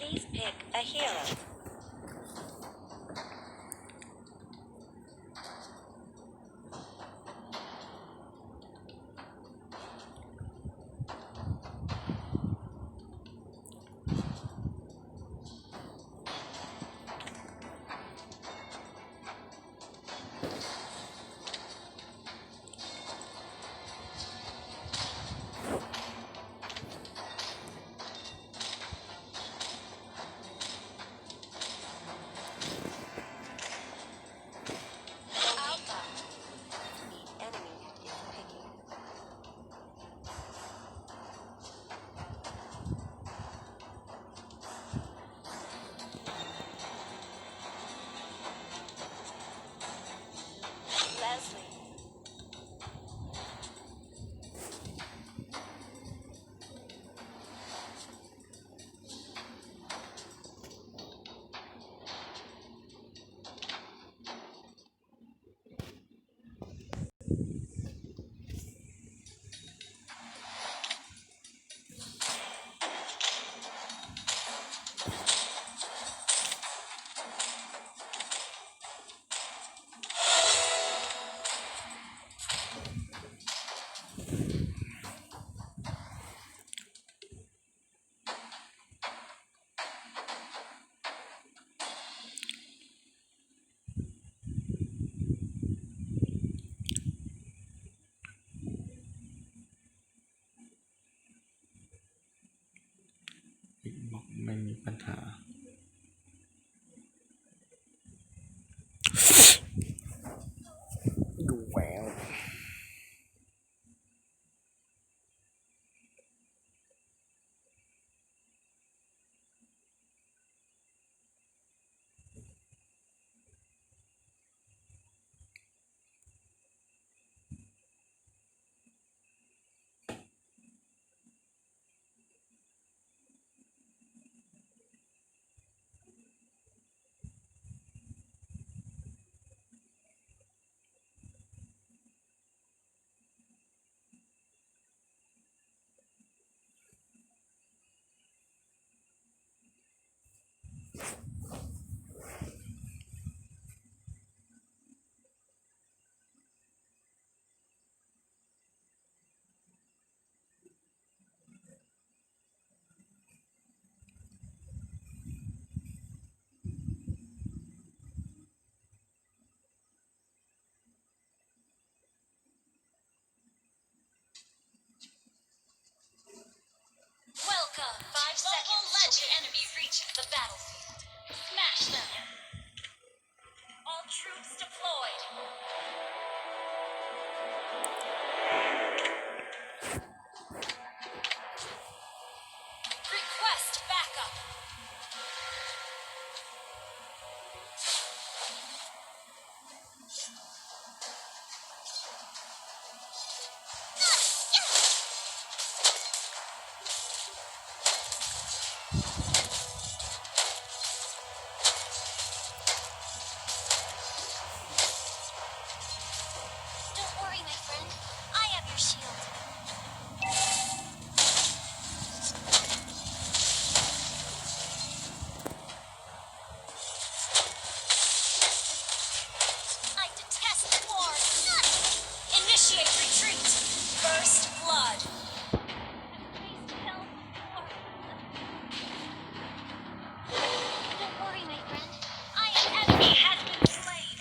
Please pick a hero.บอกไม่มีปัญหาดูแววWelcome. 5 seconds. Legend enemy reaches the battlefield. Smash them. All troops deployed. Request backup. Don't worry, my friend. I have your shield. I detest war. Initiate retreat. First blood. Don't worry, my friend. An enemy has been slain.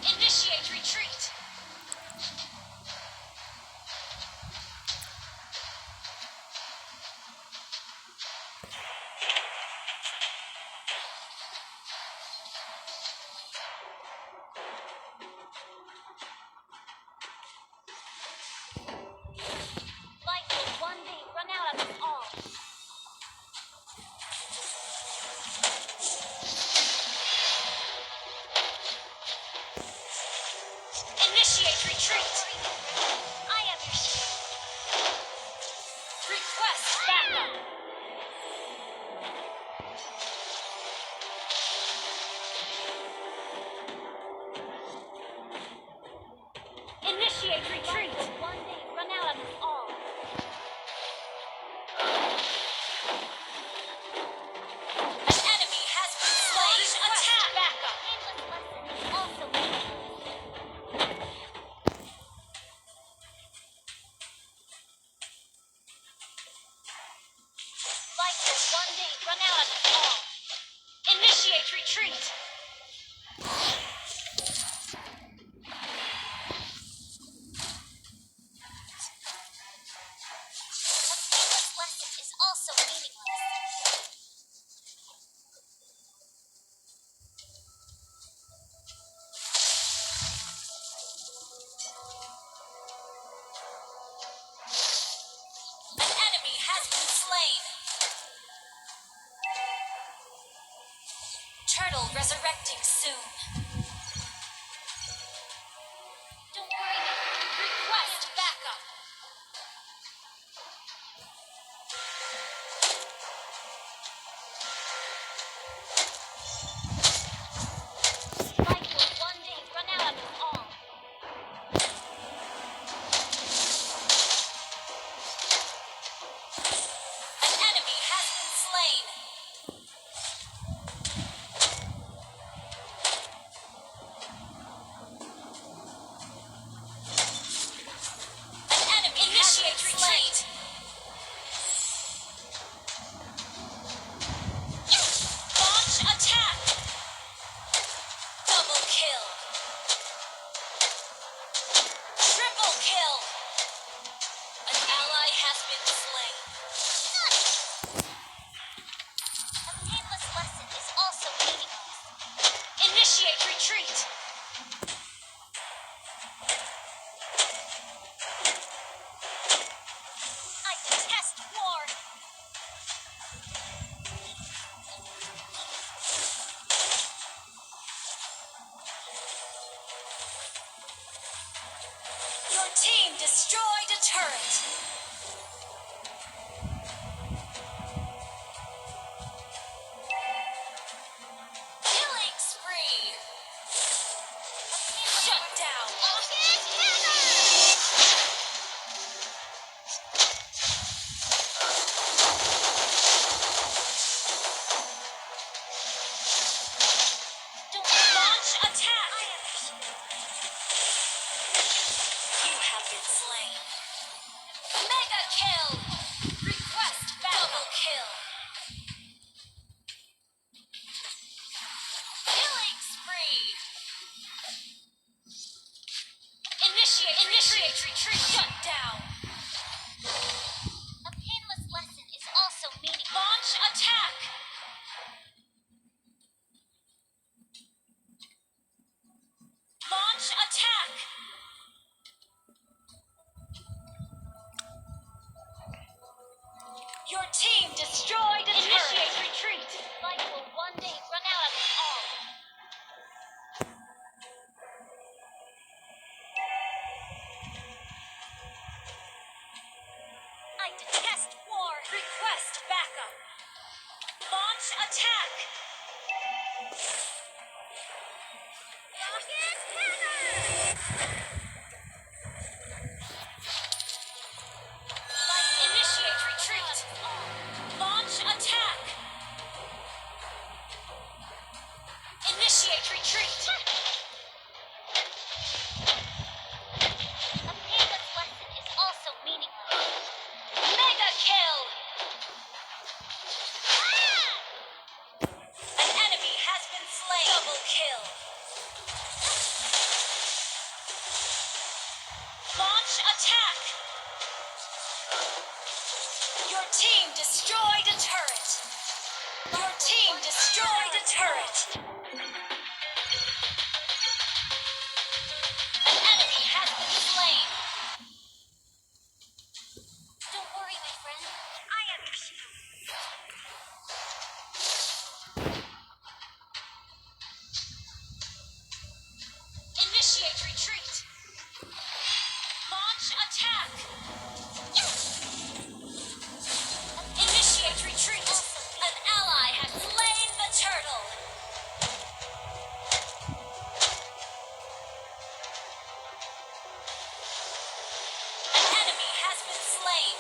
Initiate retreat. Life will one day run out of us all. Initiate retreat. I have your shield. Request backup. Initiate retreat. Life will one day run out of us all. retreat! A painless lesson is also meaningless. An enemy has been slain. Turtle resurrecting soon. Don't worry. Request backup. Life will one day run out of us all. An enemy has been slain. An enemy initiate retreat. Launch attack. Double kill. Triple kill. An ally has been slain. A painless lesson is also meaningless. Initiate retreat. I detest war. Your team destroyed a turret. Killing spree. Shut down. Don't launch attack. You have been slain. Mega kill. Request double kill. Killing spree. Initiate retreat. Shut down. A painless lesson is also meaningless. Launch attack. Launch attack. Your team destroyed a turret. Initiate retreat. Life will one day run out of us all. I detest war. Request backup. Launch attack. Rocket cannon. Initiate retreat. Launch attack. Initiate retreat. A painless lesson is also meaningless. Mega kill. An enemy has been slain. Double kill. Launch attack. Your team destroyed a turret. Your team destroyed a turret. An enemy has been slain. Don't worry, my friend. I am your shield. Initiate retreat. Launch attack. Initiate retreat. An ally has slain the turtle. An enemy has been slain.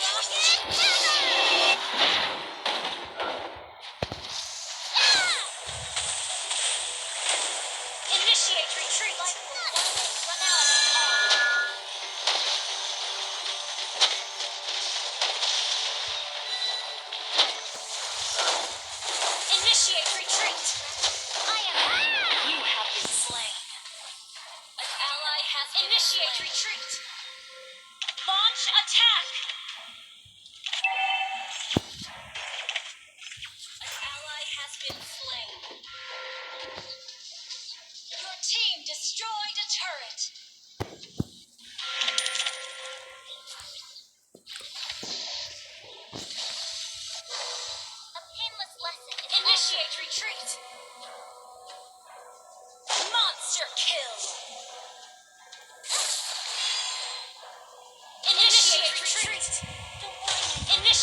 Rocket cannon!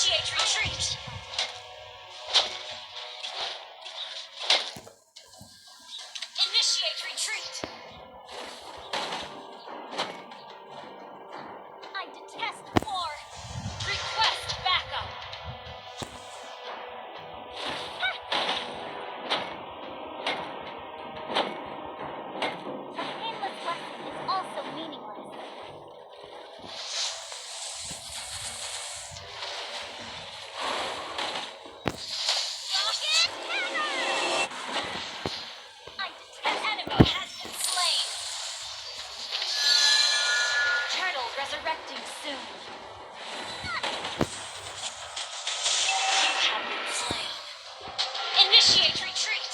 Initiate retreat. Initiate retreat. I detest war. Request backup. A painless lesson is also meaningless. Rocket hammer! I detest. An enemy has been slain. Turtle resurrecting soon. You have been slain. Initiate retreat.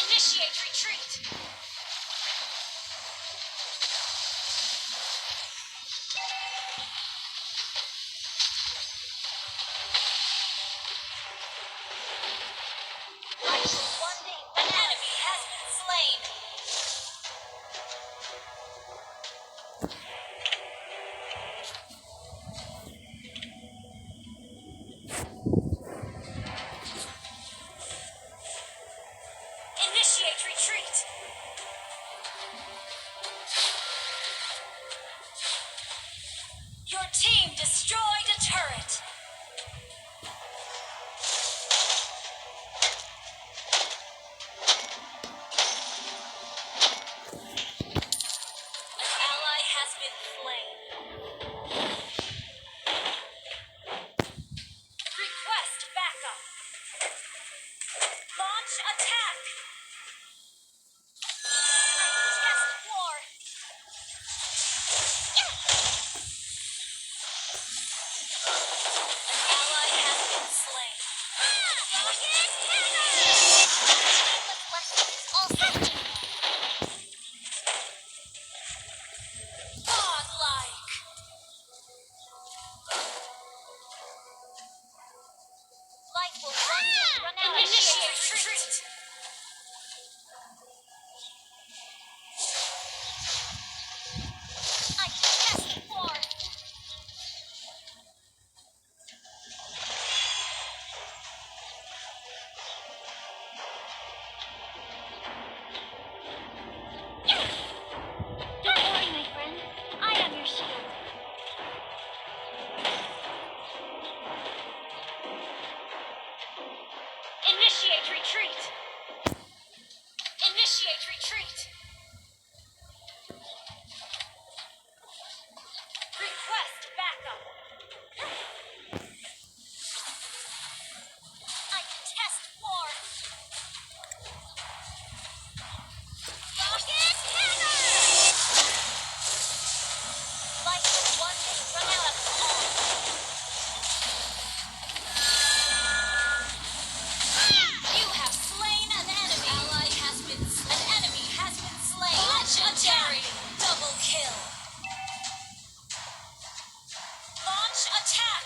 Initiate retreat. I shall one day. An enemy has been slain. Initiate retreat. Your team destroyed a turret. An ally has been slain. Request backup. Launch attack. I detest war. An ally has been slain. Rocket hammer! Painless lesson is also godlike. Life will one day run out. Initiate retreat. I detest war. Don't worry, my friend. I am your shield. Initiate retreat. Initiate retreat. Request backup. I detest war. Rocket hammer! Life will one day run out of us all. You have slain an enemy. Ally has been slain. An enemy has been slain. Legendary. Double kill. Launch attack.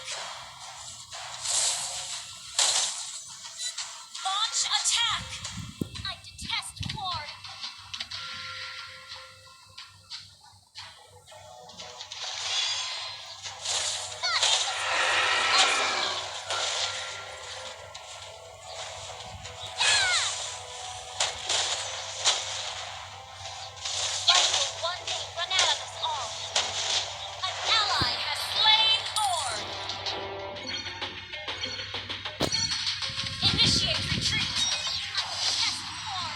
Launch attack. I detest war. Life will one day run out of us all. An ally has slain Orb. Initiate retreat. I detest war.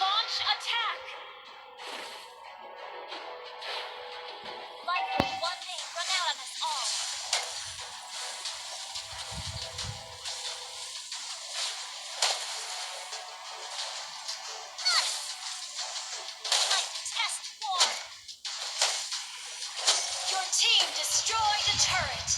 Launch attack. Life will one day run out of us all. I detest war. Your team destroyed a turret.